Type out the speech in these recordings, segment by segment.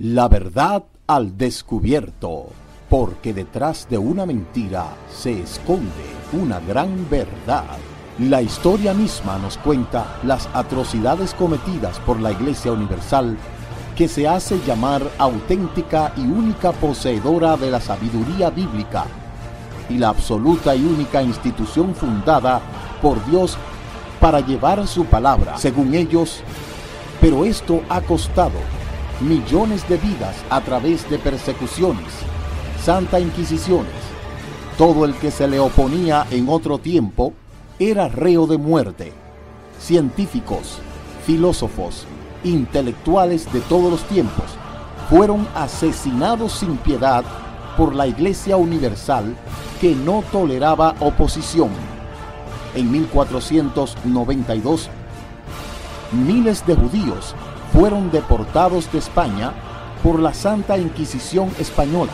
La verdad al descubierto, porque detrás de una mentira se esconde una gran verdad. La historia misma nos cuenta las atrocidades cometidas por la Iglesia Universal, que se hace llamar auténtica y única poseedora de la sabiduría bíblica, y la absoluta y única institución fundada por Dios para llevar su palabra, según ellos, pero esto ha costado millones de vidas a través de persecuciones, Santa Inquisiciones. Todo el que se le oponía en otro tiempo era reo de muerte. Científicos, filósofos, intelectuales de todos los tiempos fueron asesinados sin piedad por la Iglesia Universal, que no toleraba oposición. En 1492, miles de judíos fueron deportados de España por la Santa Inquisición española.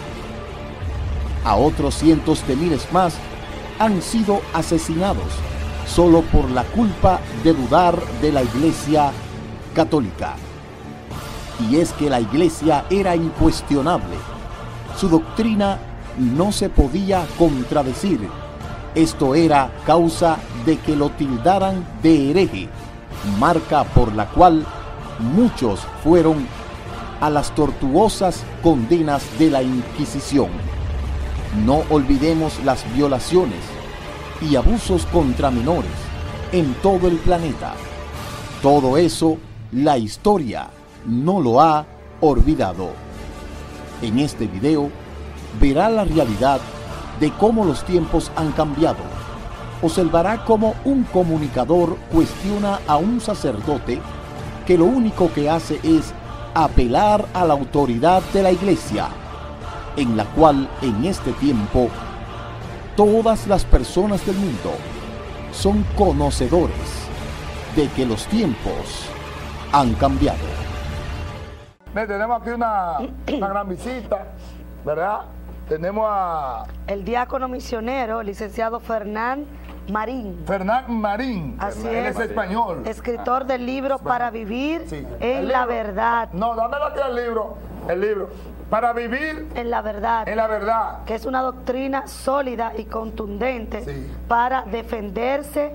A otros cientos de miles más han sido asesinados solo por la culpa de dudar de la Iglesia Católica. Y es que la Iglesia era incuestionable. Su doctrina no se podía contradecir. Esto era causa de que lo tildaran de hereje, marca por la cual muchos fueron a las tortuosas condenas de la Inquisición. No olvidemos las violaciones y abusos contra menores en todo el planeta. Todo eso, la historia no lo ha olvidado. En este video verá la realidad de cómo los tiempos han cambiado. Observará cómo un comunicador cuestiona a un sacerdote que lo único que hace es apelar a la autoridad de la Iglesia, en la cual en este tiempo todas las personas del mundo son conocedores de que los tiempos han cambiado. Tenemos aquí una gran visita, ¿verdad? Tenemos a... el diácono misionero, el licenciado Fernán Marín. Fernán Marín. Así Él es español. Escritor del libro Para Vivir en la Verdad. No, dámelo aquí el libro. El libro. Para vivir en la verdad. En la verdad. Que es una doctrina sólida y contundente para defenderse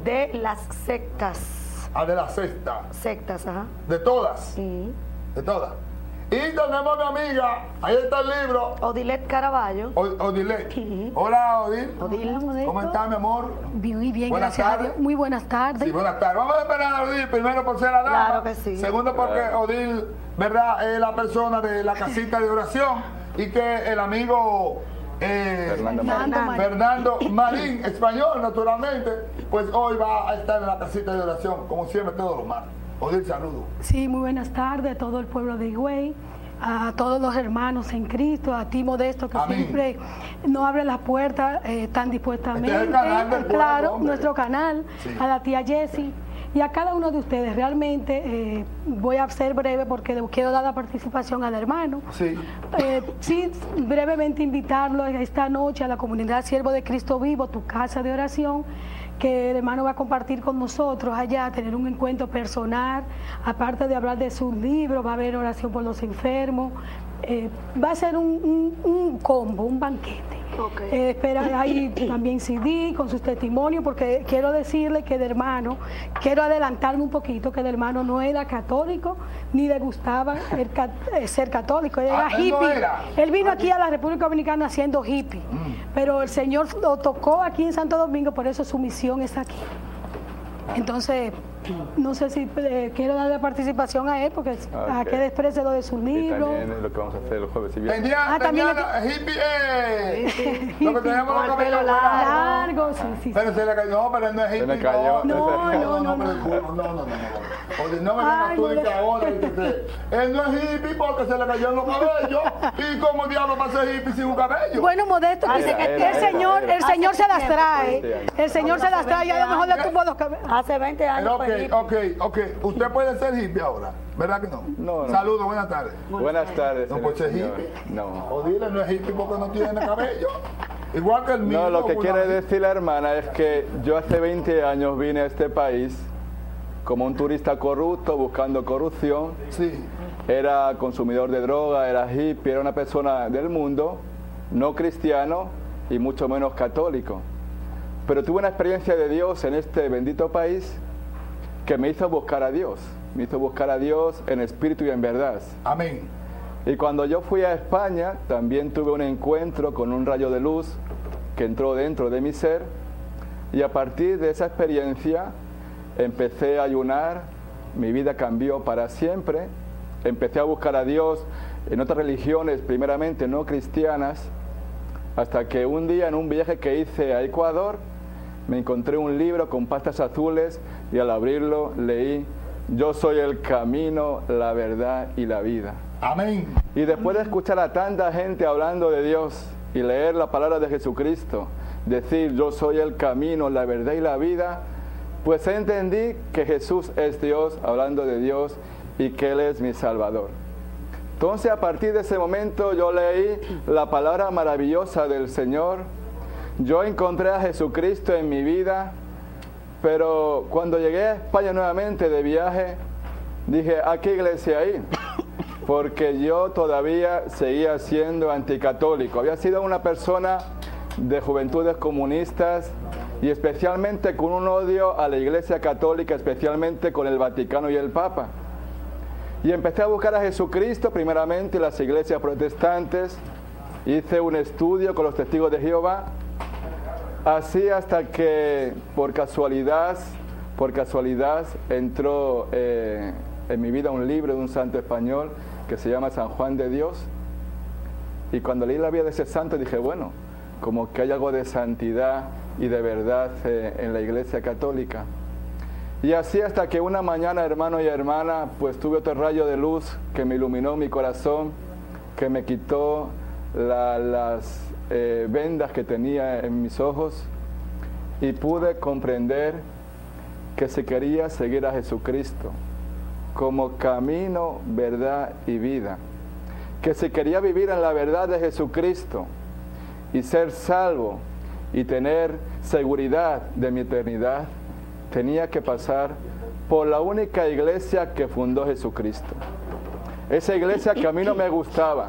de las sectas. Ah, de las sectas. Sectas, ajá. De todas. De todas. Y tenemos a mi amiga, ahí está el libro. Odilet Caraballo. Odilet. Hola, Odil. Odil. ¿Cómo está, mi amor? Muy bien, buenas gracias tardes. a Dios. Muy buenas tardes. Sí, buenas tardes. Vamos a esperar a Odil, primero por ser la dama. Claro que sí. Segundo porque Odil, ¿verdad?, es la persona de la casita de oración, y que el amigo Fernando Marín, español naturalmente, pues hoy va a estar en la casita de oración, como siempre todos los martes. Odil, saludo. Sí, muy buenas tardes a todo el pueblo de Higüey, a todos los hermanos en Cristo, a ti, Modesto, que Amén. siempre nos abre las puertas tan dispuestamente. Este es el canal del pueblo, claro, hombre. nuestro canal, a la tía Jessie y a cada uno de ustedes. Realmente voy a ser breve porque quiero dar la participación al hermano. Sí. Sí, brevemente invitarlo esta noche a la comunidad Siervo de Cristo Vivo, tu casa de oración, que el hermano va a compartir con nosotros allá, tener un encuentro personal, aparte de hablar de sus libros, va a haber oración por los enfermos, va a ser un combo, un banquete. Espera ahí también CD con sus testimonios, porque quiero decirle que el hermano, quiero adelantarme un poquito, que el hermano no era católico, ni le gustaba ser católico, él era hippie. Él vino aquí a la República Dominicana siendo hippie, pero el Señor lo tocó aquí en Santo Domingo, por eso su misión es aquí. Entonces, no sé si quiero darle participación a él, porque a que exprese lo de su libro. También es lo que vamos a hacer el jueves y viernes. También lo que tenemos los cabellos largo, sí. Pero se le cayó, no, pero él no es hippie. Se le cayó. No me vengas tú de que ahora, él no es hippie porque se le cayó en los cabellos. ¿Y cómo diablo va a ser hippie sin un cabello? Bueno, Modesto, el Señor se las trae. El Señor se las trae y a lo mejor le tuvo los cabellos. Hace 20 años. Ok. Usted puede ser hippie ahora, ¿verdad que no? No. Saludos, buenas tardes. Buenas tardes. No puede ser hippie. No. O dile, no es hippie porque no tiene cabello. Igual que el mío. No, lo que quiere decir la hermana es que yo hace 20 años vine a este país como un turista corrupto, buscando corrupción. Sí. Era consumidor de droga, era hippie, era una persona del mundo, no cristiano y mucho menos católico. Pero tuve una experiencia de Dios en este bendito país que me hizo buscar a Dios. Me hizo buscar a Dios en espíritu y en verdad. Amén. Y cuando yo fui a España, también tuve un encuentro con un rayo de luz que entró dentro de mi ser. Y a partir de esa experiencia empecé a ayunar, mi vida cambió para siempre. Empecé a buscar a Dios en otras religiones, primeramente no cristianas, hasta que un día en un viaje que hice a Ecuador, me encontré un libro con pastas azules y al abrirlo leí: yo soy el camino, la verdad y la vida. Amén. Y después de escuchar a tanta gente hablando de Dios y leer la palabra de Jesucristo, decir yo soy el camino, la verdad y la vida, pues entendí que Jesús es Dios, hablando de Dios, y que Él es mi Salvador. Entonces a partir de ese momento yo leí la palabra maravillosa del Señor. Yo encontré a Jesucristo en mi vida, pero cuando llegué a España nuevamente de viaje, dije, ¿a qué iglesia ir? Porque yo todavía seguía siendo anticatólico. Había sido una persona de juventudes comunistas y especialmente con un odio a la Iglesia Católica, especialmente con el Vaticano y el Papa. Y empecé a buscar a Jesucristo primeramente en las iglesias protestantes. Hice un estudio con los testigos de Jehová. Así hasta que por casualidad entró en mi vida un libro de un santo español que se llama San Juan de Dios. Y cuando leí la vida de ese santo dije, bueno, como que hay algo de santidad y de verdad en la Iglesia Católica. Y así hasta que una mañana, hermano y hermana, pues tuve otro rayo de luz que me iluminó mi corazón, que me quitó las vendas que tenía en mis ojos y pude comprender que si quería seguir a Jesucristo como camino, verdad y vida, que si quería vivir en la verdad de Jesucristo y ser salvo y tener seguridad de mi eternidad, tenía que pasar por la única iglesia que fundó Jesucristo. Esa iglesia que a mí no me gustaba,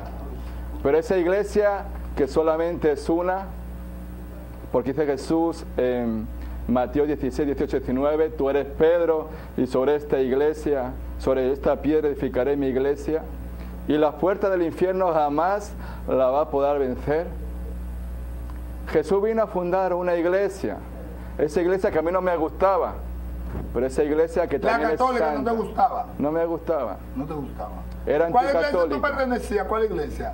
pero esa iglesia que solamente es una, porque dice Jesús en Mateo 16, 18, 19, tú eres Pedro y sobre esta iglesia, sobre esta piedra edificaré mi iglesia y las puertas del infierno jamás la va a poder vencer. Jesús vino a fundar una iglesia, esa iglesia que a mí no me gustaba, pero esa iglesia que también es santa. ¿La católica no te gustaba? No me gustaba. No te gustaba. Era ¿Cuál anticatólica. iglesia tú pertenecías? ¿Cuál iglesia?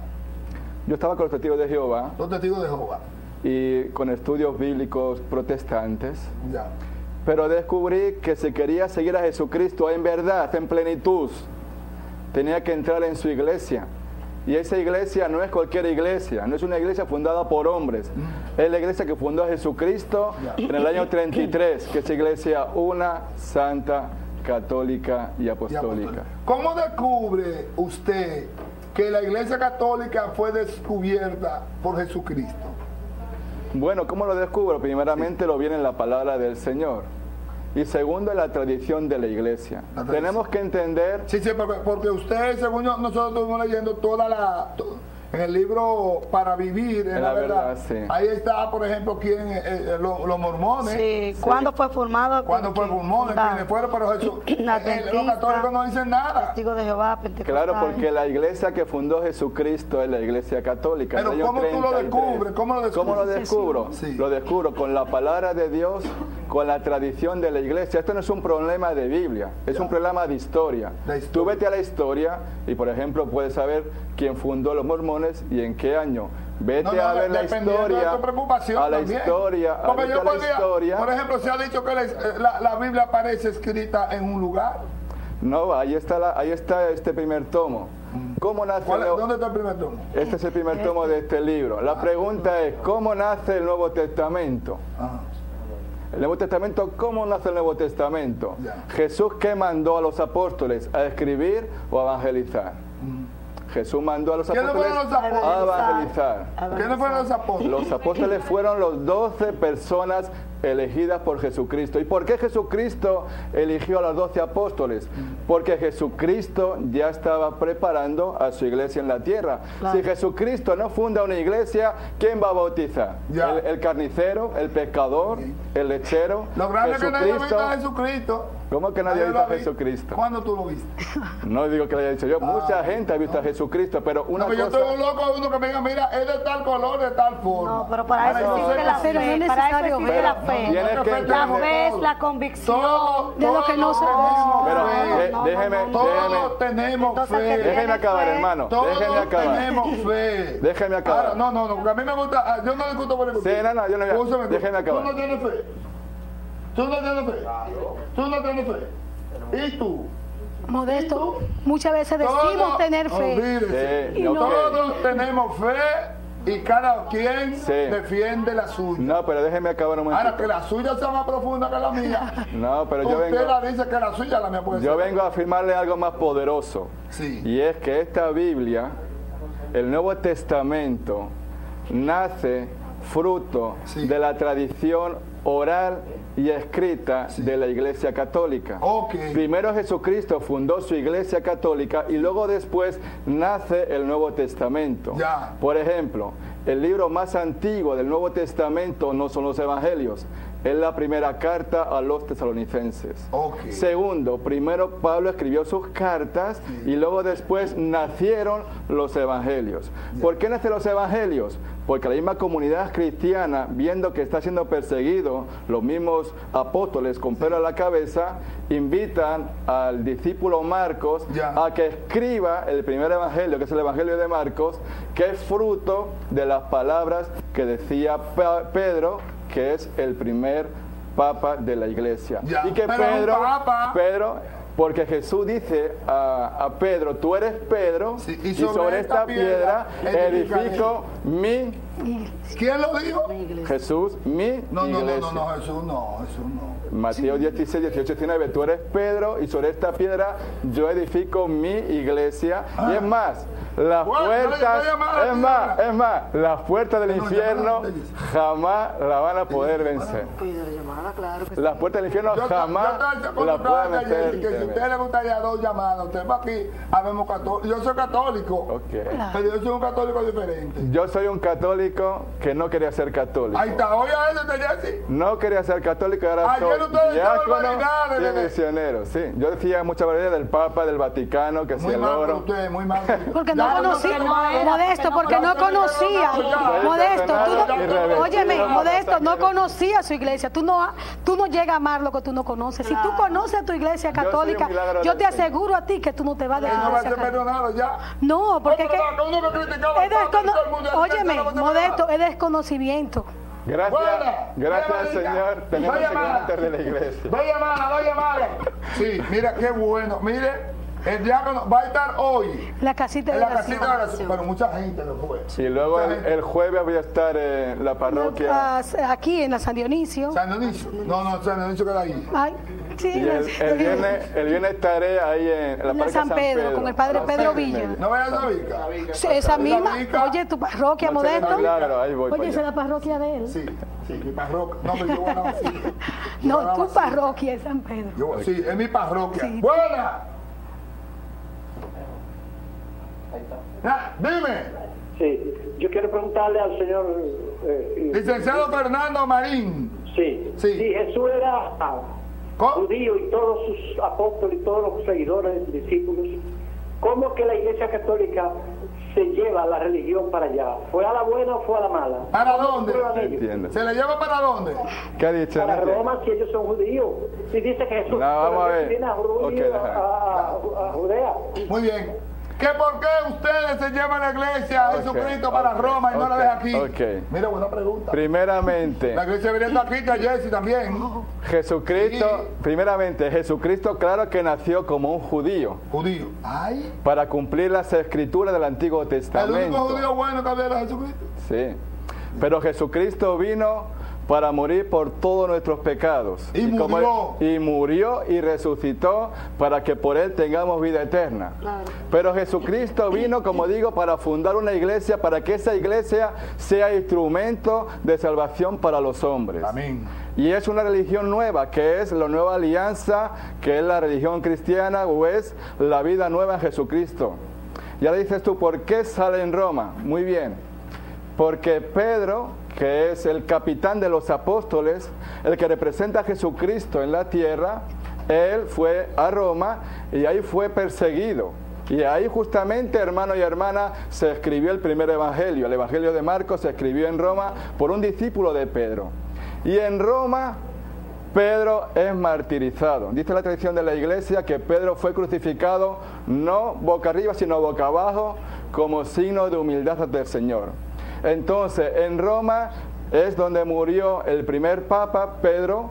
Yo estaba con los testigos de Jehová. Los testigos de Jehová. Y con estudios bíblicos protestantes. Ya. Pero descubrí que si quería seguir a Jesucristo en verdad, en plenitud, tenía que entrar en su iglesia. Y esa iglesia no es cualquier iglesia, no es una iglesia fundada por hombres. Es la iglesia que fundó a Jesucristo en el año 33, que es iglesia una, santa, católica y apostólica. ¿Cómo descubre usted que la iglesia católica fue descubierta por Jesucristo? Bueno, ¿cómo lo descubro? Primeramente lo viene en la palabra del Señor. Y segundo, en la tradición de la iglesia. Tenemos que entender... Sí, porque usted, según nosotros estuvimos leyendo en el libro Para Vivir, en la verdad, sí. Ahí está, por ejemplo, los mormones. Sí, ¿cuándo fue formado? ¿Cuándo fue mormones? ¿Quiénes fueron? Pero Jesús, los católicos no dicen nada. Testigo de Jehová, Pentecostal. Claro, porque la iglesia que fundó Jesucristo es la iglesia católica. Pero ¿cómo tú lo descubres? ¿Cómo lo descubro? Sí. Lo descubro con la palabra de Dios, con la tradición de la iglesia. Esto no es un problema de Biblia, es un problema de historia. Tú vete a la historia y, por ejemplo, puedes saber quién fundó los mormones y en qué año. Vete a ver la historia, a la historia, Por ejemplo, se ha dicho que la Biblia aparece escrita en un lugar. No, ahí está este primer tomo. ¿Cómo nace ¿Dónde está el primer tomo? Este es el primer tomo de este libro. La pregunta es, ¿cómo nace el Nuevo Testamento? El Nuevo Testamento, ¿cómo nace el Nuevo Testamento? Jesús, ¿qué mandó a los apóstoles? ¿A escribir o a evangelizar? Jesús mandó a los apóstoles a evangelizar. ¿Quiénes fueron los apóstoles? Los apóstoles fueron los 12 personas elegidas por Jesucristo. ¿Y por qué Jesucristo eligió a los 12 apóstoles? Porque Jesucristo ya estaba preparando a su iglesia en la tierra. Claro. Si Jesucristo no funda una iglesia, ¿quién va a bautizar? El carnicero, el pescador, el lechero. Lo grande que nadie ha visto a Jesucristo. ¿Cómo que nadie ha visto a Jesucristo? ¿Cuándo tú lo viste? No digo que lo haya dicho yo. Mucha gente ha visto a Jesucristo, pero una cosa... Yo estoy un loco uno que me diga, mira, es de tal color, de tal forma. No, pero para eso existe la fe. Para eso existe la fe. La fe es la convicción de lo que no se ve. Pero déjeme... Todos tenemos fe. Déjeme acabar, hermano. Déjeme acabar. Tenemos fe. Déjeme acabar. No, porque a mí me gusta... Yo no discuto por el gusto. Sí, no, yo no voy a... Déjeme acabar. Tú no tienes fe. Tú no tienes fe. Tú no tienes fe. ¿Y tú? Modesto, muchas veces decimos tener fe. Sí, todos tenemos fe y cada quien defiende la suya. No, pero déjeme acabar un momento. Ahora, que la suya sea más profunda que la mía. No, pero yo vengo... Usted la dice que la suya, la mía puede ser. Yo vengo a afirmarle algo más poderoso. Sí. Y es que esta Biblia, el Nuevo Testamento, nace fruto de la tradición oral y escrita de la Iglesia Católica. Primero Jesucristo fundó su Iglesia Católica y luego después nace el Nuevo Testamento. Por ejemplo, el libro más antiguo del Nuevo Testamento no son los Evangelios, es la primera carta a los tesalonicenses. Segundo, primero Pablo escribió sus cartas y luego después nacieron los Evangelios. ¿Por qué nacen los Evangelios? Porque la misma comunidad cristiana, viendo que está siendo perseguido, los mismos apóstoles con Pedro a la cabeza, invitan al discípulo Marcos a que escriba el primer evangelio, que es el Evangelio de Marcos, que es fruto de las palabras que decía Pedro, que es el primer papa de la iglesia. Y que Pedro, porque Jesús dice a Pedro, tú eres Pedro, y sobre esta piedra edifico mi... ¿Quién lo dijo? Jesús, mi iglesia. No, Jesús no. Mateo 16, 18, 19, tú eres Pedro y sobre esta piedra yo edifico mi iglesia. Y es más, las puertas, las puertas del infierno jamás la van a poder vencer. Las puertas del infierno jamás la pueden vencer. Que si a usted le gustaría 2 llamadas, usted va aquí, habemos católico. Yo soy católico, pero yo soy un católico diferente. Yo soy un católico que no quería ser católico. Ahí está, oye a eso, Jessy. No quería ser católico y ahora soy diácono y misionero. Sí, yo decía mucha variedad del Papa, del Vaticano, que si el oro. Usted, muy mal. Porque no conocía, Modesto, porque no conocía. Modesto, óyeme, Modesto, no conocía su iglesia. Tú no llegas a amar lo que tú no conoces. Si tú conoces tu iglesia católica, yo te aseguro a ti que tú no te vas de no va a ser perdonado ya. No, porque óyeme, Modesto, es desconocimiento. Gracias Señor. Tenemos secretos de la iglesia. Voy a llamar. Sí, mira qué bueno. Mire, el diácono va a estar hoy la casita de oración. Pero mucha gente lo fue. Y luego el jueves voy a estar en la parroquia. Aquí en la San Dionisio. ¿San Dionisio? No, San Dionisio queda ahí. Ay, sí. Y el viernes estaré ahí en la parroquia San Pedro, con el padre Pedro Villa. ¿No vayas a Vica? Esa misma. Oye, tu parroquia, Modesto. Claro, ahí voy. Oye, esa es la parroquia de él. Sí, mi parroquia. No, pero yo voy a la vacía. No, tu parroquia es San Pedro. Sí, es mi parroquia. ¡Buena! Dime. Sí, yo quiero preguntarle al señor... licenciado Fernando Marín. Sí. Si Jesús era judío y todos sus apóstoles y todos los seguidores, discípulos, ¿cómo que la Iglesia Católica se lleva la religión para allá? ¿Fue a la buena o fue a la mala? ¿Para dónde? ¿Se le lleva para dónde? ¿Qué ha dicho? Para Roma, si ellos son judíos. Si dice que Jesús viene a Judea. Muy bien. ¿Que por qué ustedes se llevan a la iglesia a Jesucristo para Roma y no la dejan aquí? Mira, buena pregunta. Primeramente, la iglesia viniendo aquí, está Jessy también. Jesucristo, primeramente, Jesucristo claro que nació como un judío. Judío. Para cumplir las escrituras del Antiguo Testamento. ¿El único judío bueno que había era Jesucristo? Sí. Pero Jesucristo vino para morir por todos nuestros pecados. Y murió y resucitó para que por Él tengamos vida eterna. Claro. Pero Jesucristo vino, como digo, para fundar una iglesia, para que esa iglesia sea instrumento de salvación para los hombres. Amén. Y es una religión nueva, que es la nueva alianza, que es la religión cristiana, o es la vida nueva en Jesucristo. Ya dices tú, ¿por qué sale en Roma? Muy bien. Porque Pedro, que es el capitán de los apóstoles, el que representa a Jesucristo en la tierra, él fue a Roma y ahí fue perseguido. Y ahí justamente, hermano y hermana, se escribió el primer evangelio. El evangelio de Marcos se escribió en Roma por un discípulo de Pedro. Y en Roma, Pedro es martirizado. Dice la tradición de la iglesia que Pedro fue crucificado no boca arriba, sino boca abajo, como signo de humildad ante el Señor. Entonces, en Roma es donde murió el primer papa, Pedro.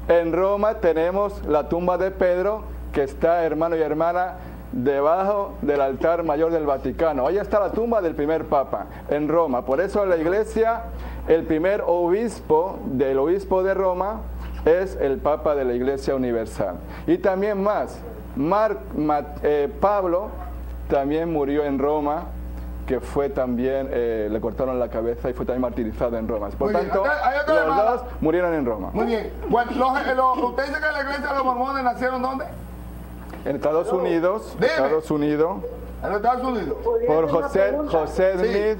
En Roma tenemos la tumba de Pedro, que está, hermano y hermana, debajo del altar mayor del Vaticano. Ahí está la tumba del primer papa, en Roma. Por eso la iglesia, el primer obispo del obispo de Roma, es el papa de la iglesia universal. Y también más, Pablo también murió en Roma, que fue también, le cortaron la cabeza y fue también martirizado en Roma. Por tanto, los dos murieron en Roma. Muy bien. Bueno, ¿usted dice que la iglesia de los mormones nacieron dónde? En Estados Unidos. Estados Unidos. ¿En Estados Unidos? Por José Smith,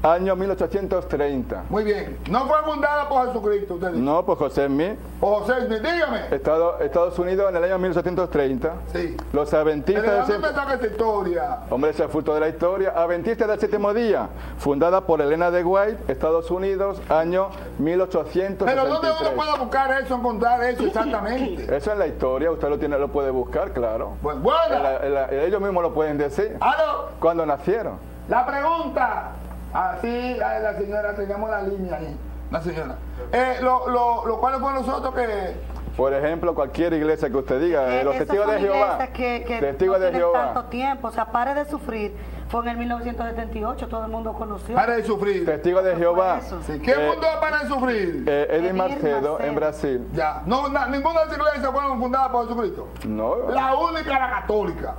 año 1830. Muy bien. ¿No fue fundada por Jesucristo, usted dice? No, por José Smith. Por José Smith, dígame. Estados Unidos en el año 1830. Sí. Los adventistas... ¿De dónde está esta historia? Hombre, ese es el fruto de la historia. Adventistas del séptimo día, fundada por Elena de White, Estados Unidos, año 1863. ¿Pero dónde uno puede buscar eso, encontrar eso exactamente? Eso es la historia, usted lo puede buscar, claro. Bueno. Ellos mismos lo pueden decir. ¿Aló? ¿Cuándo nacieron? La pregunta... Así, la señora, tenemos la línea ahí. La señora. ¿Cuáles fueron los otros que...? Por ejemplo, cualquier iglesia que usted diga, los testigos de Jehová. Testigos de Jehová. Tanto tiempo, o sea, Pare de Sufrir. Fue en el 1978, todo el mundo conoció. Pare de Sufrir. Testigos de Jehová. Sí. ¿Quién fundó Pare de Sufrir? Edith Macedo, en Brasil. Ya. Ninguna de las iglesias fueron fundadas por Jesucristo. No. La única, la católica.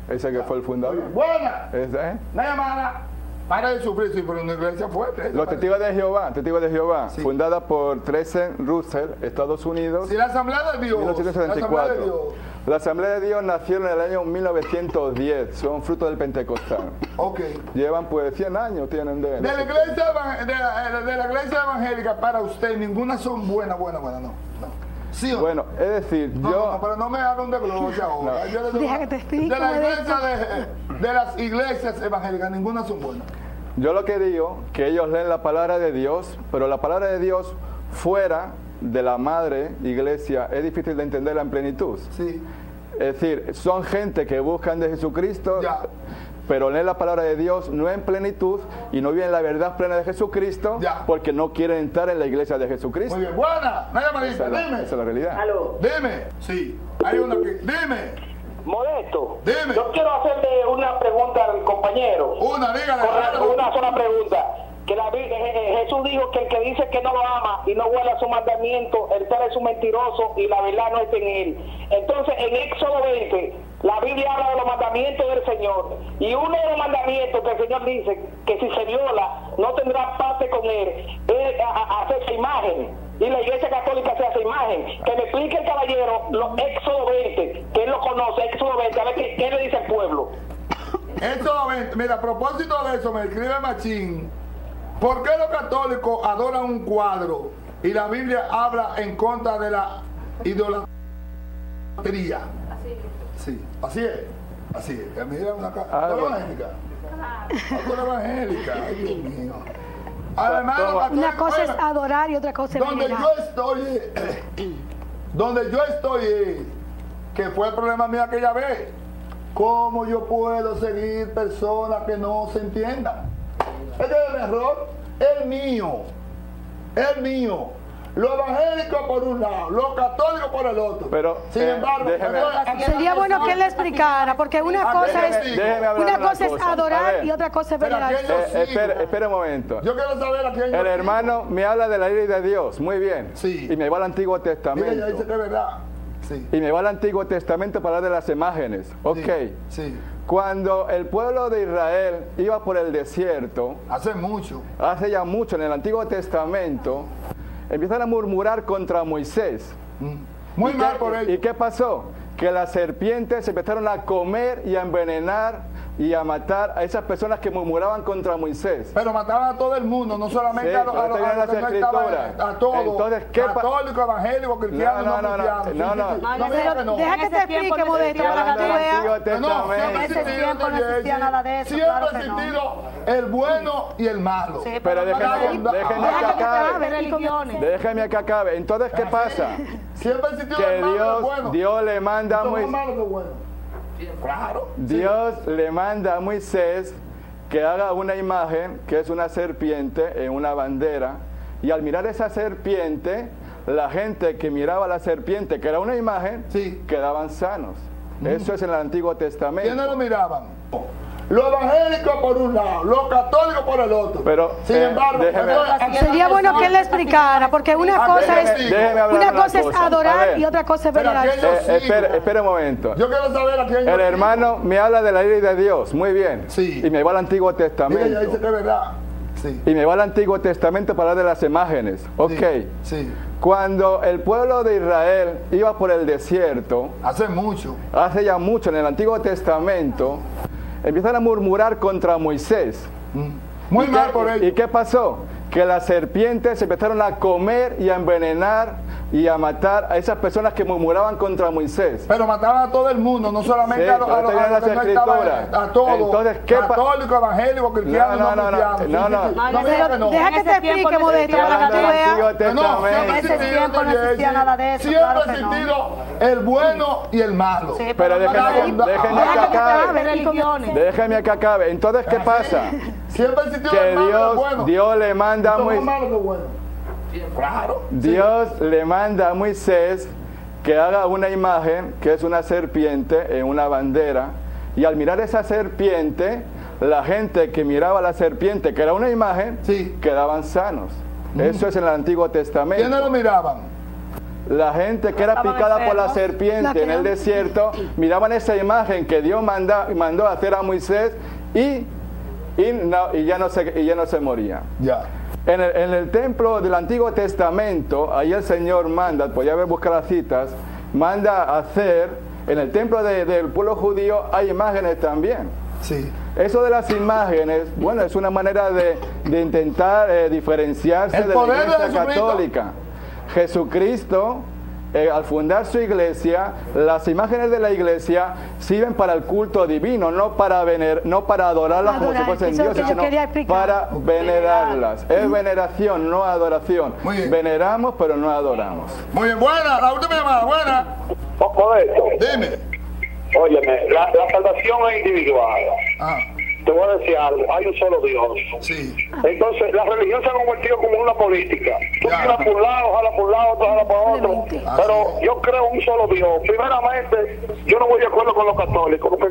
Ese que fue el fundador. Buena. Esa, Una llamada. Para de sufrir, sí, pero una iglesia fuerte. Los Testigos de Jehová, sí. Fundada por Tresen Russell, Estados Unidos. Sí, la Asamblea de Dios. 1974. La Asamblea de Dios nació en el año 1910, son fruto del Pentecostal. Ok. Llevan pues 100 años, tienen de la iglesia evangélica, para usted, ninguna son buenas, no. ¿Sí o no? Bueno, es decir, No, pero no me haga un desglose ahora. No. Deja que te explique. De las iglesias evangélicas, ninguna son buenas. Yo lo que digo, que ellos leen la palabra de Dios, pero la palabra de Dios fuera de la madre iglesia es difícil de entenderla en plenitud. Sí. Es decir, son gente que buscan de Jesucristo, ya, pero leen la palabra de Dios no en plenitud y no viven la verdad plena de Jesucristo, ya, porque no quieren entrar en la iglesia de Jesucristo. Muy bien, buena, dime. Esa es la realidad. ¿Aló? Dime, sí, hay una que, dime. Modesto, dime. Yo quiero hacerle una pregunta al compañero. Dígale. Una sola pregunta. Que Jesús dijo que el que dice que no lo ama y no guarda su mandamiento, el tal es un mentiroso y la verdad no está en él. Entonces, en Éxodo 20, la Biblia habla de los mandamientos del Señor. Y uno de los mandamientos que el Señor dice que si se viola, no tendrá parte con él, es hacerse imagen. Y la Iglesia Católica se hace imagen. Que me explique el caballero Éxodo 20, que él lo conoce, Éxodo 20, a ver qué le dice el pueblo. Éxodo 20, mira, a propósito de eso, me escribe Machín. ¿Por qué los católicos adoran un cuadro y la Biblia habla en contra de la idolatría? Sí, así es. Mira una cosa evangélica. Ay, Dios mío. Además, una cosa es adorar y otra cosa es donde yo estoy, que fue el problema mío aquella vez. ¿Cómo yo puedo seguir personas que no se entiendan? Este es el error, el mío. Los evangélicos por un lado, los católicos por el otro. Pero, sin embargo, sería bueno que él le explicara, porque una cosa es adorar y otra cosa es venerar. Espera un momento. Yo quiero saber a quién el hermano me habla de la ley de Dios, muy bien. Sí. Y me va al Antiguo Testamento. Mira, ya dice que es verdad. Sí. Y me va al Antiguo Testamento para hablar de las imágenes. Ok. Sí. Cuando el pueblo de Israel iba por el desierto, hace ya mucho en el Antiguo Testamento, empiezan a murmurar contra Moisés. Muy mal por ello. ¿Y qué pasó? Que las serpientes empezaron a comer y a envenenar y a matar a esas personas que murmuraban contra Moisés. Pero mataban a todo el mundo, no solamente a los que no estaban, a todos. Entonces, católicos, evangélicos, cristianos, no. Deja que te explique, Modesto, para que tú veas. No, en ese tiempo no existía nada de eso. Siempre ha existido el bueno y el malo. Sí, pero déjeme que acabe. Entonces, ¿qué pasa? Siempre ha existido que el malo y el bueno. Dios le manda a Moisés. Claro. Dios le manda a Moisés que haga una imagen que es una serpiente en una bandera, y al mirar esa serpiente, la gente que miraba la serpiente, que era una imagen, quedaban sanos. Eso es en el Antiguo Testamento. ¿Quiénes lo miraban? Los evangélicos por un lado, los católicos por el otro. Pero, sin embargo, sería bueno que él le explicara, porque una cosa es adorar y otra cosa es venerar. Espera un momento. Yo quiero saber a quién. El hermano me habla de la ley de Dios, muy bien. Sí. Y me va al Antiguo Testamento. Mira, ya dice que es verdad. Sí. Y me va al Antiguo Testamento para hablar de las imágenes. Ok. Sí. Cuando el pueblo de Israel iba por el desierto, hace ya mucho en el Antiguo Testamento, empiezan a murmurar contra Moisés. Muy mal por ello. ¿Y qué pasó? Que las serpientes empezaron a comer y a envenenar y a matar a esas personas que murmuraban contra Moisés. Pero mataban a todo el mundo, no solamente a los que no estaban, a todos. Entonces, católicos, evangélicos, cristianos, no. Deja que te explique, Modesto, para que tú veas. En ese tiempo no existía nada de eso. Siempre ha existido el bueno y el malo. Pero déjeme que acabe. Entonces, ¿qué pasa? Siempre ha existido el malo y el bueno. Dios le manda a Moisés. Claro. Dios le manda a Moisés que haga una imagen que es una serpiente en una bandera, y al mirar esa serpiente, la gente que miraba la serpiente, que era una imagen, quedaban sanos. Eso es en el Antiguo Testamento. ¿Quiénes lo miraban? La gente que era picada por la serpiente en el desierto, miraban esa imagen que Dios mandó a hacer a Moisés y ya no se moría. Ya. En el templo del Antiguo Testamento, ahí el Señor manda, pues ya voy a buscar las citas, manda a hacer, en el templo del pueblo judío hay imágenes también. Sí. Eso de las imágenes, bueno, es una manera de intentar diferenciarse de la Iglesia católica. Jesucristo, al fundar su iglesia, las imágenes de la iglesia sirven para el culto divino, no para adorarlas como si fuesen dioses, sino para venerarlas. Es veneración, no adoración. Veneramos, pero no adoramos. Muy bien, buena, la última llamada, buena. Modesto. Dime. Óyeme, la salvación es individual. Te voy a decir algo, hay un solo Dios. Sí. Entonces, la religión se ha convertido como una política. Tú tiras por un lado, jala por un lado, otro jala por otro. Pero yo creo en un solo Dios. Primeramente, yo no voy de acuerdo con los católicos, porque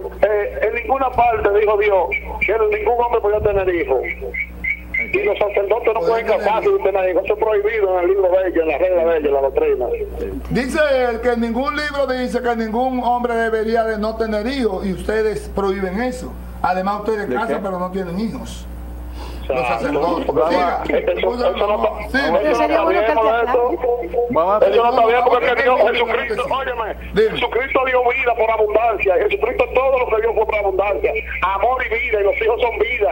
en ninguna parte dijo Dios que ningún hombre podía tener hijos. Y los sacerdotes no pueden casarse de tener hijos. Eso es prohibido en el libro de ellos, en la regla de ellos, en la doctrina. Dice él que en ningún libro dice que ningún hombre debería de no tener hijos, y ustedes prohíben eso. Además, ustedes casan, pero no tienen hijos. Los sacerdotes. Eso no está bien, porque Dios, Jesucristo, óyeme, Jesucristo dio vida por abundancia. Jesucristo todo lo que dio fue por abundancia. Amor y vida, y los hijos son vida.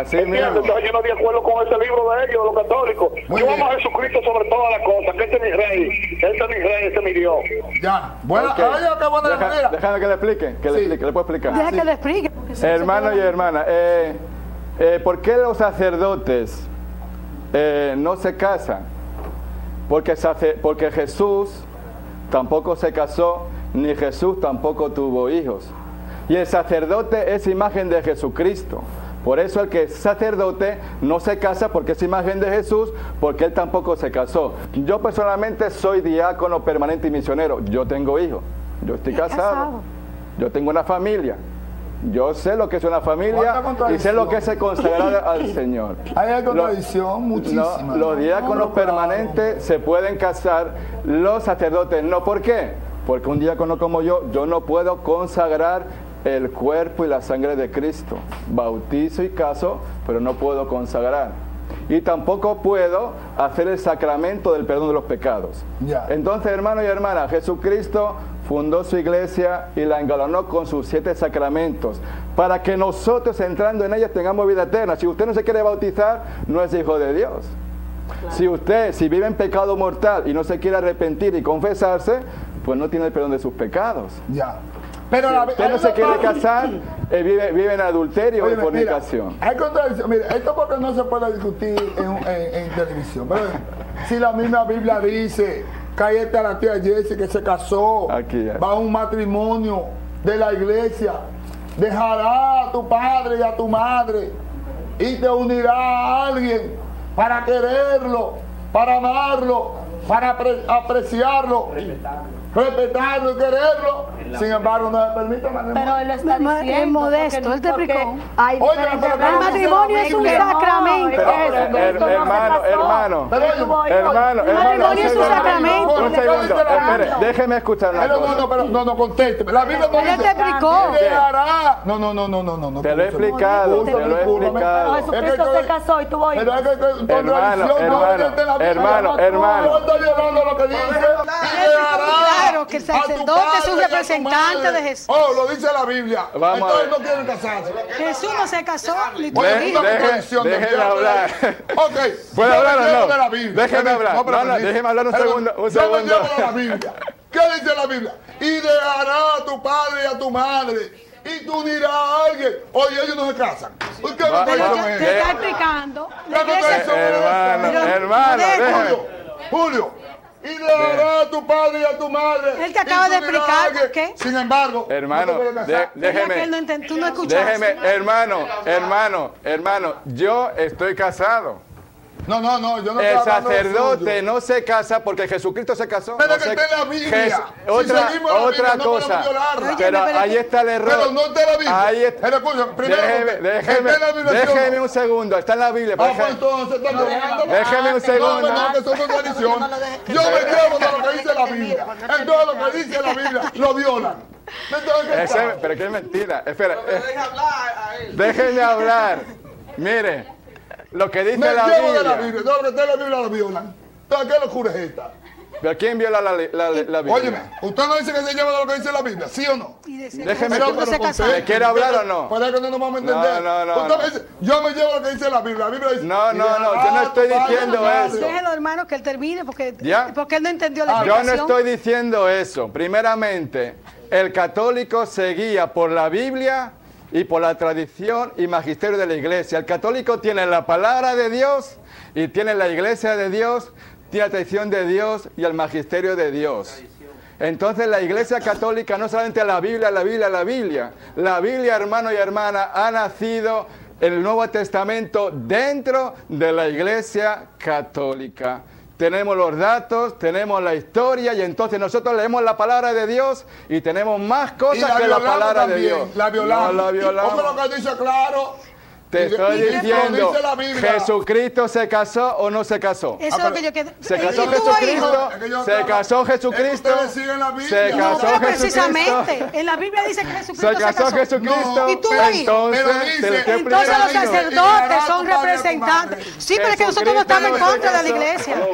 Así mismo. Entonces yo no estoy de acuerdo con ese libro de ellos, los católicos. Yo amo a Jesucristo sobre todas las cosas, que este es mi rey, este es mi Dios. Ya, bueno, déjame que le explique, le puedo explicar. Deja que le explique. Hermano y hermana, ¿por qué los sacerdotes no se casan? Porque Jesús tampoco se casó, ni Jesús tampoco tuvo hijos. Y el sacerdote es imagen de Jesucristo. Por eso el que es sacerdote no se casa porque es imagen de Jesús, porque él tampoco se casó. Yo personalmente soy diácono permanente y misionero. Yo tengo hijos, yo estoy casado, yo tengo una familia. Yo sé lo que es una familia y sé lo que es consagrar al Señor. Hay contradicción, muchísima. Los diáconos permanentes se pueden casar, los sacerdotes no. ¿Por qué? Porque un diácono como yo no puedo consagrar el cuerpo y la sangre de Cristo. Bautizo y caso, pero no puedo consagrar. Y tampoco puedo hacer el sacramento del perdón de los pecados. Entonces, hermano y hermana, Jesucristo fundó su iglesia y la engalanó con sus 7 sacramentos, para que nosotros, entrando en ella, tengamos vida eterna. Si usted no se quiere bautizar, no es hijo de Dios. Claro. Si vive en pecado mortal y no se quiere arrepentir y confesarse, pues no tiene el perdón de sus pecados. Pero si usted no se quiere casar, vive en adulterio y fornicación. Hay contradicción. Mira, esto porque no se puede discutir en televisión. Pero si la misma Biblia dice que ahí está la tía Jessie que se casó, va a un matrimonio de la iglesia, dejará a tu padre y a tu madre y te unirá a alguien para quererlo, para amarlo, para apreciarlo, respetarlo y quererlo. Sin embargo, no se permite matrimonio. Pero él está diciendo, es modesto, él te explicó. El matrimonio es un sacramento. Hermano, el matrimonio es un sacramento. Un segundo, espere, déjeme escuchar una cosa. No, contésteme. La Biblia no dice. Él te explicó. No. Te lo he explicado, Pero Jesucristo se casó y tuvo hijos. Hermano. No estoy violando lo que dice. Claro, que el sacerdote es un representante de Jesús. Lo dice la Biblia. Entonces no quieren casarse. Jesús no se casó. Déjeme hablar. ¿Puedo hablar o no? Déjeme hablar. Déjeme hablar un segundo. ¿Qué dice la Biblia? Y dejará a tu padre y a tu madre, y tú dirás a alguien, oye, ellos no se casan. ¿Por qué no te está explicando? Hermano, déjeme. Julio, y dejará a tu padre y a tu madre. Él te acaba de explicar por qué. Sin embargo, hermano, déjeme. Tú no escuchaste. Déjeme, hermano, yo estoy casado. No, yo no. El sacerdote no se casa porque Jesucristo se casó. Pero que está en la Biblia. Otra cosa. Pero ahí está el error. Pero no está en la Biblia. Ahí está. Déjeme un segundo. Está en la Biblia. Déjeme un segundo. Yo me llevo de lo que dice la Biblia. Entonces lo que dice la Biblia lo violan. Pero que es mentira. Espera. Déjenme hablar. Mire. Lo que dice la Biblia. De la Biblia. No, lo que está en la Biblia lo violan. Entonces, ¿qué locura es esta? ¿Pero quién viola la Biblia? Óyeme, ¿usted no dice que se lleva de lo que dice la Biblia? ¿Sí o no? Déjeme. ¿Me quiere hablar o no? Para que no nos vamos a entender. No. Dice, yo me llevo lo que dice la Biblia. La Biblia dice, no, yo no estoy diciendo eso. Déjelo, hermano, que él termine porque él no entendió la explicación. Yo no estoy diciendo eso. Primeramente, el católico se guía por la Biblia y por la tradición y magisterio de la iglesia. El católico tiene la palabra de Dios y tiene la iglesia de Dios, tiene la tradición de Dios y el magisterio de Dios. Entonces la iglesia católica no solamente la Biblia, hermano y hermana, ha nacido el Nuevo Testamento dentro de la iglesia católica. Tenemos los datos, tenemos la historia y entonces nosotros leemos la palabra de Dios y tenemos más cosas que la palabra de Dios. La violamos. No la violamos. ¿Cómo lo que dice claro? Te estoy diciendo, ¿Jesucristo se casó o no se casó? Eso es lo que yo quiero. ¿Se casó Jesucristo? ¿Se casó Jesucristo? ¿Se casó precisamente. En la Biblia dice que Jesucristo se casó. Jesucristo. ¿Y tú ahí? Entonces los sacerdotes son representantes. Sí, pero es que nosotros no estamos en contra de la iglesia.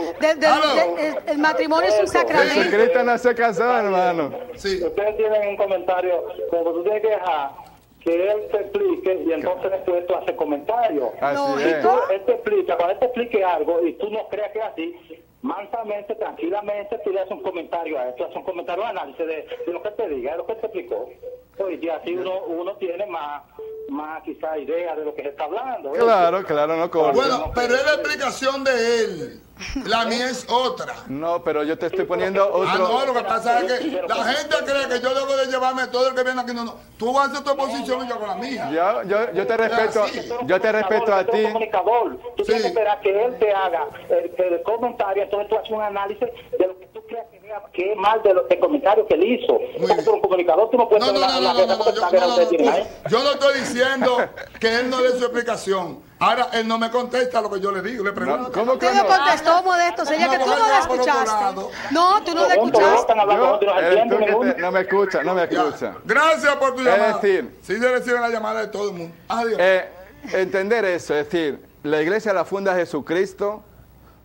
El matrimonio es un sacramento. Jesucristo no se casó, hermano. Sí. Ustedes tienen un comentario, como tú tienes que dejar que él te explique y entonces después tú haces comentarios. Él te explica, cuando él te explique algo y tú no creas que es así, mansamente, tranquilamente, tú le haces un comentario a él, tú haces un comentario, análisis de lo que te diga, de lo que te explicó. Pues ya así uno tiene más quizá idea de lo que se está hablando. Claro, no corto. Bueno, pero es la explicación de él. La mía es otra. No, pero yo te estoy poniendo otro. No, lo que pasa es que la gente cree que yo debo de llevarme todo el que viene aquí. No. Tú vas a hacer tu posición y yo con la mía. Yo te respeto. Yo te respeto a ti. Tú tienes que esperar que él te haga el comentario, entonces tú haces un análisis de lo que tú creas que es mal de los comentarios que él hizo. Porque tú eres un comunicador, tú no puedes yo no estoy diciendo que él no dé su explicación. Ahora, él no me contesta lo que yo le digo, le pregunto. ¿Cómo que no? Contestó, Modesto, sería que tú no lo escuchaste. No, tú no lo escuchaste. No me escucha. Gracias por tu llamada. Es decir, sí, yo recibo la llamada de todo el mundo. Adiós. Entender eso, es decir, la iglesia la funda Jesucristo,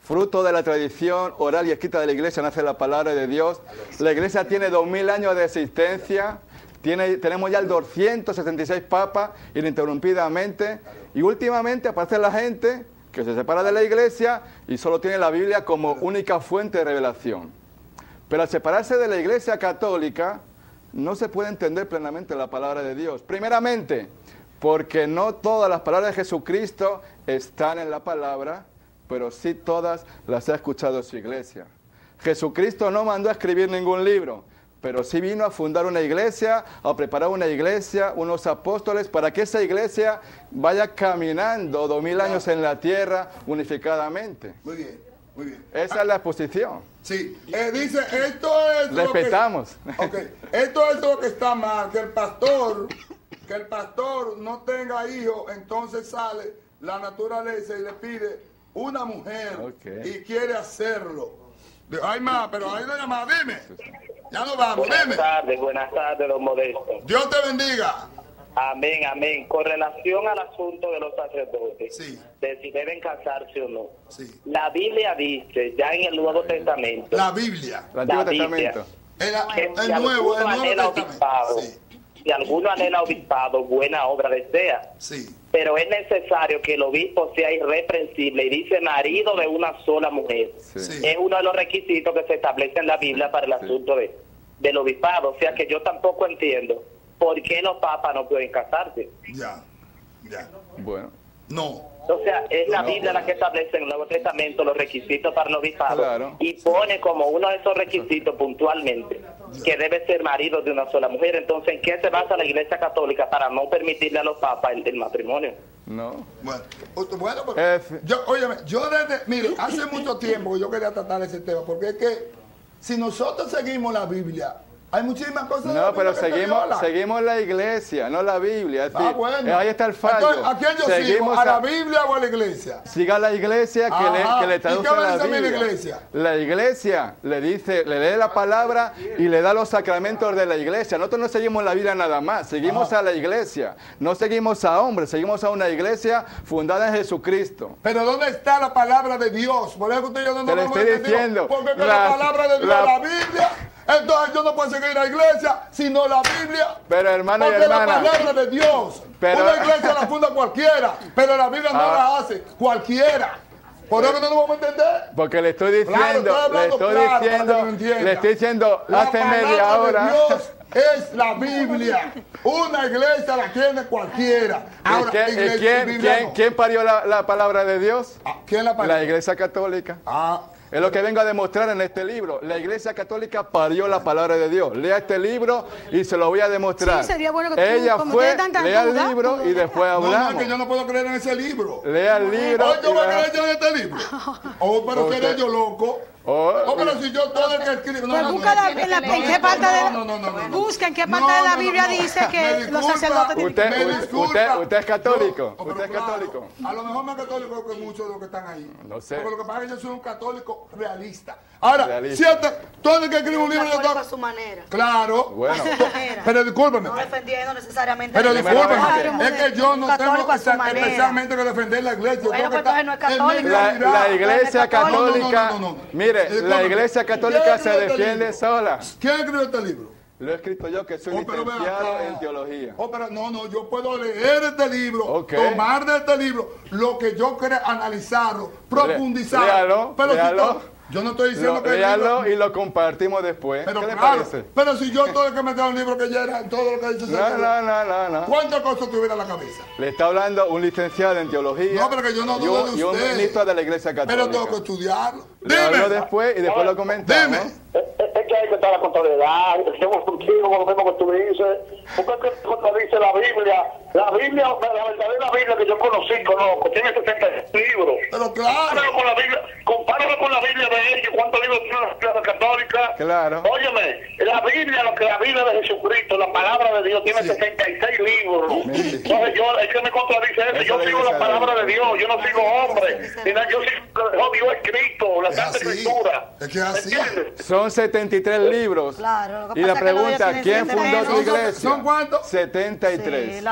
fruto de la tradición oral y escrita de la iglesia nace la palabra de Dios. La iglesia tiene 2000 años de existencia. Tenemos ya el 276 papas ininterrumpidamente, y últimamente aparece la gente que se separa de la iglesia y solo tiene la Biblia como única fuente de revelación. Pero al separarse de la iglesia católica no se puede entender plenamente la palabra de Dios. Primeramente, porque no todas las palabras de Jesucristo están en la palabra, pero sí todas las ha escuchado su iglesia. Jesucristo no mandó a escribir ningún libro, pero sí vino a fundar una iglesia, a preparar una iglesia, unos apóstoles, para que esa iglesia vaya caminando 2000 años en la tierra unificadamente. Muy bien. Esa es la exposición. Sí, dice, esto es respetamos. Esto es lo que está mal, que el pastor no tenga hijos, entonces sale la naturaleza y le pide una mujer y quiere hacerlo. Hay más, pero hay una llamada, dime. Ya nos vamos, dime. Buenas tardes, don Modesto. Dios te bendiga. Amén. Con relación al asunto de los sacerdotes, de si deben casarse o no. La Biblia dice, ya en el Nuevo Testamento. La Biblia. El Antiguo Testamento. El Nuevo Testamento. Si alguno anhela obispado, buena obra desea. Pero es necesario que el obispo sea irreprensible y dice marido de una sola mujer. Es uno de los requisitos que se establece en la Biblia para el asunto del obispado. O sea que yo tampoco entiendo por qué los papas no pueden casarse. Ya. Bueno. No. O sea, es la Biblia la que establece en el Nuevo Testamento los requisitos para el obispado y pone como uno de esos requisitos puntualmente que debe ser marido de una sola mujer. Entonces, ¿en qué se basa la Iglesia Católica para no permitirle a los papas el matrimonio? No. Bueno, mire, hace mucho tiempo que yo quería tratar ese tema, porque es que si nosotros seguimos la Biblia, hay muchísimas cosas. No, pero seguimos la iglesia, no la Biblia. Es decir, bueno. Ahí está el fallo. Entonces, ¿a quién yo sigo? ¿A la Biblia o a la iglesia? Siga la iglesia que le traduce la Biblia. La iglesia? La iglesia le lee la palabra y le da los sacramentos de la iglesia. Nosotros no seguimos la Biblia nada más, seguimos a la iglesia. No seguimos a hombres, seguimos a una iglesia fundada en Jesucristo. Pero ¿dónde está la palabra de Dios? Por eso usted y yo no nos vamos a entender. Porque la palabra de Dios, la Biblia. Entonces yo no puedo seguir la iglesia sino la Biblia. Pero hermano y hermana, la palabra de Dios. Una iglesia la funda cualquiera, pero la Biblia no la hace cualquiera. Por eso no lo vamos a entender. Porque le estoy diciendo, le estoy diciendo hace media hora. Dios es la Biblia. Una iglesia la tiene cualquiera. Ahora, ¿quién parió la palabra de Dios? ¿Quién la parió? La Iglesia Católica. Es lo que vengo a demostrar en este libro. La Iglesia Católica parió la palabra de Dios. Lea este libro y se lo voy a demostrar. Sí, sería bueno que ella fue, lea el libro y después hablamos. No, es que yo no puedo creer en ese libro. Lea el libro. Yo voy a creer yo en este libro. Pero seré yo loco. Pero si yo todo el que escribe... ¿En qué parte busca en qué parte de la Biblia dice que los sacerdotes tienen... Usted es católico. Usted es católico. A lo mejor más católico que muchos de los que están ahí. No sé. Porque lo que pasa es que yo soy un católico realista. Ahora, cierto, todo el que escribe un libro... a su manera. Claro. Bueno. Pero discúlpeme. No defendiendo necesariamente. Pero discúlpeme. Es que yo no tengo especialmente que defender la iglesia. Bueno, pues entonces no es católico. La iglesia católica... Mire, la Iglesia Católica se defiende sola. ¿Quién escribió este libro? Lo he escrito yo, que soy licenciado en teología. Pero yo puedo leer este libro, tomar de este libro lo que yo quiera, analizarlo, profundizarlo. Léalo. Yo no estoy diciendo que... Léalo y lo compartimos después. Pero ¿Qué le claro, parece? pero si yo todo el que me da un libro que ya era todo lo que dice... No. ¿Cuántas cosas tuviera en la cabeza? Le está hablando un licenciado en teología. No, pero que yo no dudo de usted. Y un ministro de la Iglesia Católica. Pero tengo que estudiarlo. Le hablo después y después lo comentamos. Dime. Es que hay que estar a la contrariedad. Estamos contigo con lo mismo que tú dices. Porque es que contradice la Biblia. La Biblia, la verdadera Biblia que yo conozco, tiene 70 libros. Pero claro. Compáralo con la Biblia de ellos. ¿Cuántos libros tiene la Iglesia Católica? Claro. Óyeme, la Biblia de Jesucristo, la palabra de Dios, tiene 76 libros. Entonces es que me contradice eso. Yo sigo la palabra de Dios, yo no sigo hombre. Yo sigo Dios escrito, la Santa Escritura. Es que es así. Son 73 libros. Claro, y la pregunta, ¿quién fundó tu iglesia? ¿Son cuántos? 73. Sí,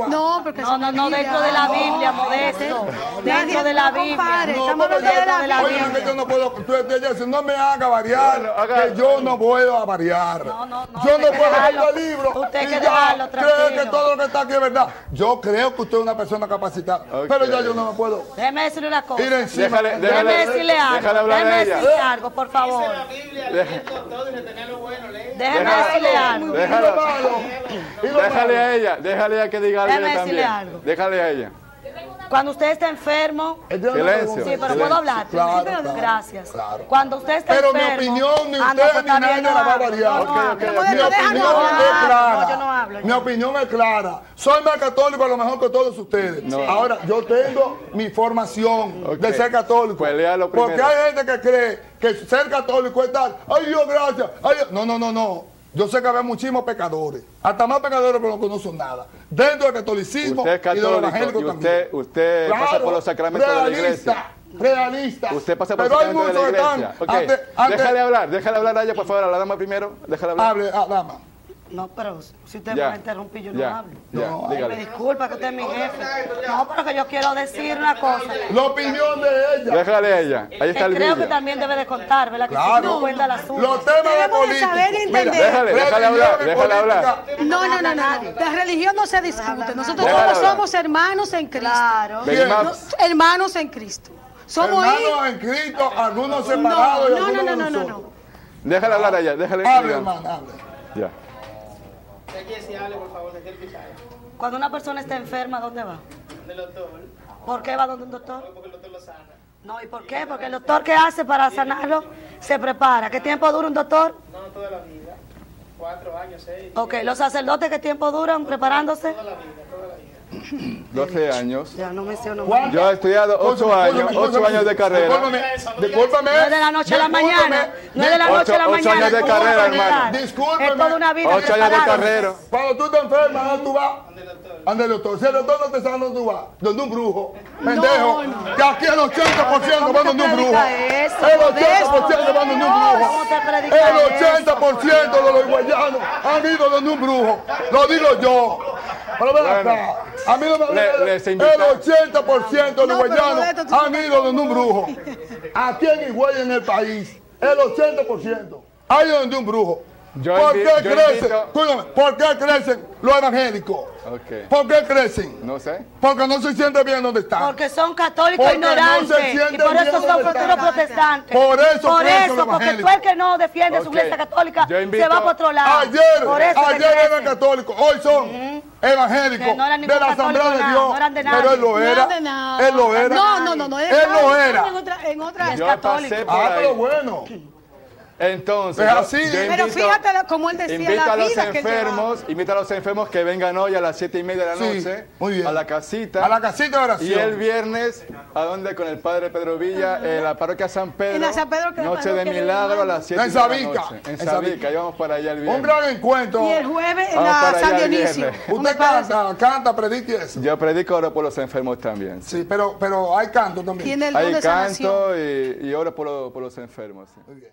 no, porque no, dentro de la Biblia, Modesto. Dentro de la Biblia. Estamos hablando de la Oye, que yo no puedo, no me haga variar, que yo no puedo variar. No. Yo no puedo leer el libro Usted y que ya dejarlo cree que todo lo que está aquí es verdad. Yo creo que usted es una persona capacitada, pero ya yo no me puedo Déjeme decirle una cosa. ir encima. Déjeme decirle algo. Déjeme decirle algo, por favor. Déjeme decirle algo. Déjale a ella que diga algo Déjeme decirle también. algo. Déjale a ella. Cuando usted está enfermo, Silencio. sí, pero puedo hablar. Claro, gracias. claro. Cuando usted está Pero enfermo, mi opinión, ni no, usted pues ni está nadie bien, la va a hablo. variar. No hablo. Mi opinión es clara. Yo no hablo. Mi opinión es clara. Soy más católico a lo mejor que todos ustedes. No. Ahora, yo tengo mi formación de ser católico. Pues léalo primero. Porque hay gente que cree que ser católico es tal. Ay, Dios, gracias. Ay, Dios. No. Yo sé que había muchísimos pecadores. Hasta más pecadores, pero no conocen nada. Dentro del catolicismo Usted es y de los católico evangélicos y también. usted pasa por los sacramentos de la iglesia. Realista. Usted pasa por pero los hay sacramentos de la muchos iglesia. que están. Ok. Déjale hablar a ella, por favor, a la dama primero. Déjale hablar. Hable, dama. No, pero si usted Ya. me interrumpe, yo no Ya. hablo. No, Ay, dígale. me disculpa que usted es mi jefe. No, pero que yo quiero decir una cosa. La opinión de ella. Déjale a ella. Ahí está el Creo vídeo. que también debe de contar, ¿verdad? Que Claro. si no cuenta la suya. Los temas de Debemos de saber política. entender. Déjale hablar. No. La religión no se discute. Nosotros Déjala todos hablar. somos hermanos en Cristo. Claro. Ven, Max. No, hermanos en Cristo. Somos Hermanos en Cristo, algunos separados y algunos de no. nosotros. Déjale hablar a ella. Déjale Hable, diga. hermano, hable. Ya. Cuando una persona está enferma, ¿dónde va? Del doctor. ¿Por qué va donde un doctor? Porque el doctor lo sana. No, ¿y por qué? Porque el doctor, ¿qué hace para sanarlo? Se prepara. ¿Qué tiempo dura un doctor? No, toda la vida. 4 años, 6. Ok, ¿los sacerdotes qué tiempo duran preparándose? Toda la vida. 12 años. Ya no menciono más. ¿Cuánto? Yo he estudiado 8 años, 8 años de carrera. Discúlpame. No es de la noche a la mañana. No es de la noche a la 8 mañana. años de carrera, hermano. Discúlpeme. Es toda una vida 8 años de preparada. carrera. Cuando tú te enfermas, ¿dónde tú vas? Ande el doctor. Si el doctor no te sana, ¿dónde tú vas? Donde un brujo. Pendejo. Que aquí el 80% van donde un brujo. eso, El 80% van donde un brujo. ¿Cómo te predica El 80% de los higuayanos han ido donde un brujo. Lo digo yo. Pero ven acá. A mí no me les el invita- 80% de los No, pero higuayanos Modesto, tú han no ido donde un brujo. Aquí en Higüey, en el país, el 80% ha ido donde un brujo. Yo ¿Por invi- qué yo crecen? invito- Escúchame, ¿por qué crecen los evangélicos? Ok. ¿Por qué crecen? No sé. Porque no se sienten bien donde están. Porque son católicos Porque no se ignorantes sienten y por eso bien son donde futuros están. protestantes. Por eso crecen los porque tú evangélicos. el que no defiende su Ok. iglesia católica Yo invito- se va por otro lado. Ayer, Por eso que ayer eran crecen. católicos, hoy son evangélicos Que no eran de ningún la Asamblea católico, de nada, Dios. no eran de nadie. Pero él lo era. No de nada. Él lo era. No. Él lo era. En otra. Yo católico. pasé por Ah, pero ahí. bueno. Entonces, Es yo- así. yo Pero invito- fíjate como él decía, invito la a los vida que él enfermos, invito a los enfermos que vengan hoy a las 7:30 de la Sí, noche muy bien. a la casita. A la casita de oración. Y el viernes, ¿a dónde? Con el padre Pedro Villa, en la parroquia San Pedro. En la San Pedro, que es la Noche de parroquia de Milagro a las 7 En de la Sabica. noche. En En Sabica, Sabica. y vamos para allá el viernes. Un gran encuentro. Y el jueves en Vamos la para allá San el Dionisio. viernes. Usted canta, predique eso. Yo predico, oro por los enfermos también. Sí, pero hay canto también. Tiene el don Hay de sanación. canto y oro por los enfermos. Sí. Muy bien.